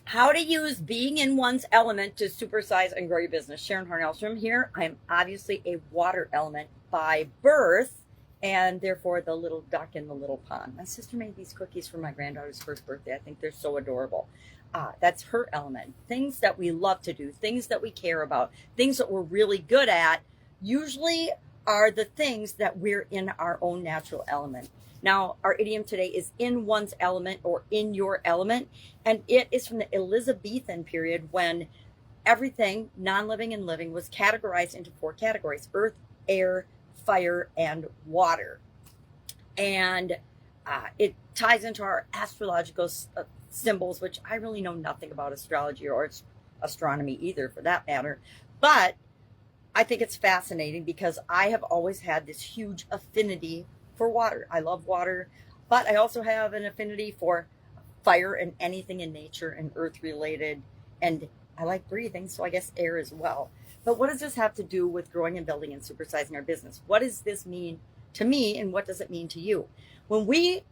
How to use being in one's element to supersize and grow your business. Sharon Horne-Ellstrom here. I'm obviously a water element by birth, and therefore the little duck in the little pond. My sister made these cookies for my granddaughter's first birthday. I think they're so adorable. That's her element. Things that we love to do, things that we care about, things that we're really good at, usually are the things that we're in our own natural element. Now, our idiom today is in one's element or in your element, and it is from the Elizabethan period when everything, non-living and living, was categorized into 4 categories: earth, air, fire, and water. And it ties into our astrological symbols, which I really know nothing about astrology or astronomy either, for that matter. But I think it's fascinating because I have always had this huge affinity for water. I love water, but I also have an affinity for fire and anything in nature and earth related. And I like breathing, so I guess air as well. But what does this have to do with growing and building and supersizing our business? What does this mean to me, and what does it mean to you? When we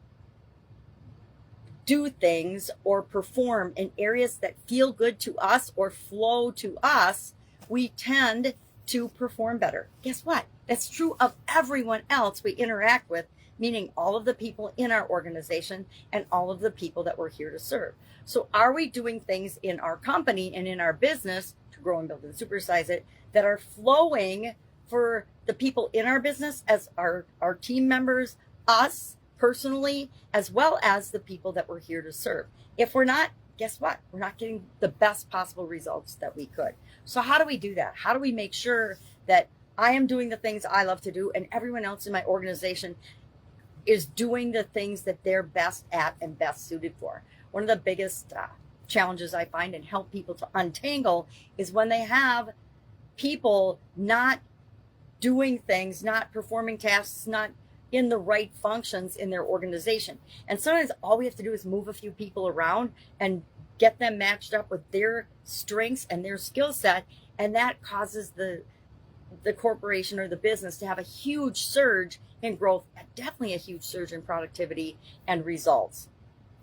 do things or perform in areas that feel good to us or flow to us, we tend to perform better. Guess what? That's true of everyone else we interact with, meaning all of the people in our organization and all of the people that we're here to serve. So are we doing things in our company and in our business to grow and build and supersize it that are flowing for the people in our business, as our team members, us personally, as well as the people that we're here to serve? If we're not, guess what? We're not getting the best possible results that we could. So how do we do that? How do we make sure that I am doing the things I love to do and everyone else in my organization is doing the things that they're best at and best suited for? One of the biggest challenges I find and help people to untangle is when they have people not doing things, not performing tasks, not in the right functions in their organization. And sometimes all we have to do is move a few people around and get them matched up with their strengths and their skill set, and that causes the corporation or the business to have a huge surge in growth, and definitely a huge surge in productivity and results,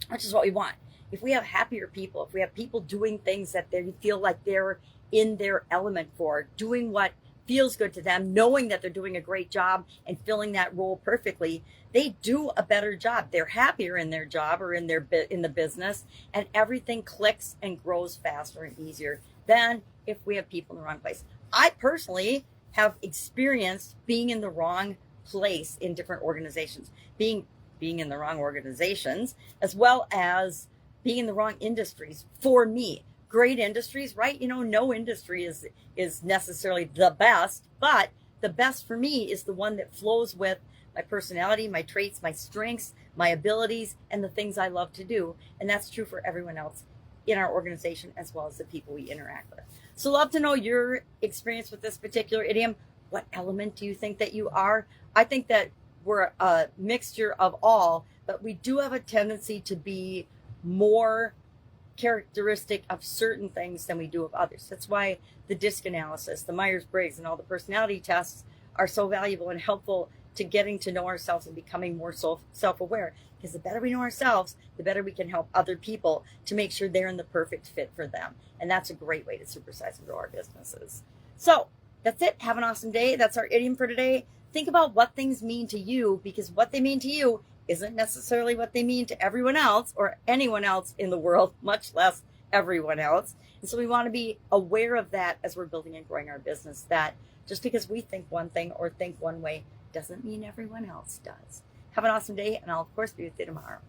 which is what we want. If we have happier people, if we have people doing things that they feel like they're in their element for, doing what feels good to them, knowing that they're doing a great job and filling that role perfectly, they do a better job. They're happier in their job or in the business, and everything clicks and grows faster and easier than if we have people in the wrong place. I personally have experienced being in the wrong place in different organizations, being in the wrong organizations, as well as being in the wrong industries. For me, great industries, right? No industry is necessarily the best, but the best for me is the one that flows with my personality, my traits, my strengths, my abilities, and the things I love to do. And that's true for everyone else in our organization, as well as the people we interact with. So love to know your experience with this particular idiom. What element do you think that you are? I think that we're a mixture of all, but we do have a tendency to be more characteristic of certain things than we do of others. That's why the DISC analysis, the Myers-Briggs, and all the personality tests are so valuable and helpful to getting to know ourselves and becoming more self-aware. Because the better we know ourselves, the better we can help other people to make sure they're in the perfect fit for them. And that's a great way to supersize and grow our businesses. So that's it. Have an awesome day. That's our idiom for today. Think about what things mean to you, because what they mean to you isn't necessarily what they mean to everyone else or anyone else in the world, much less everyone else. And so we want to be aware of that as we're building and growing our business, that just because we think one thing or think one way doesn't mean everyone else does. Have an awesome day, and I'll, of course, be with you tomorrow.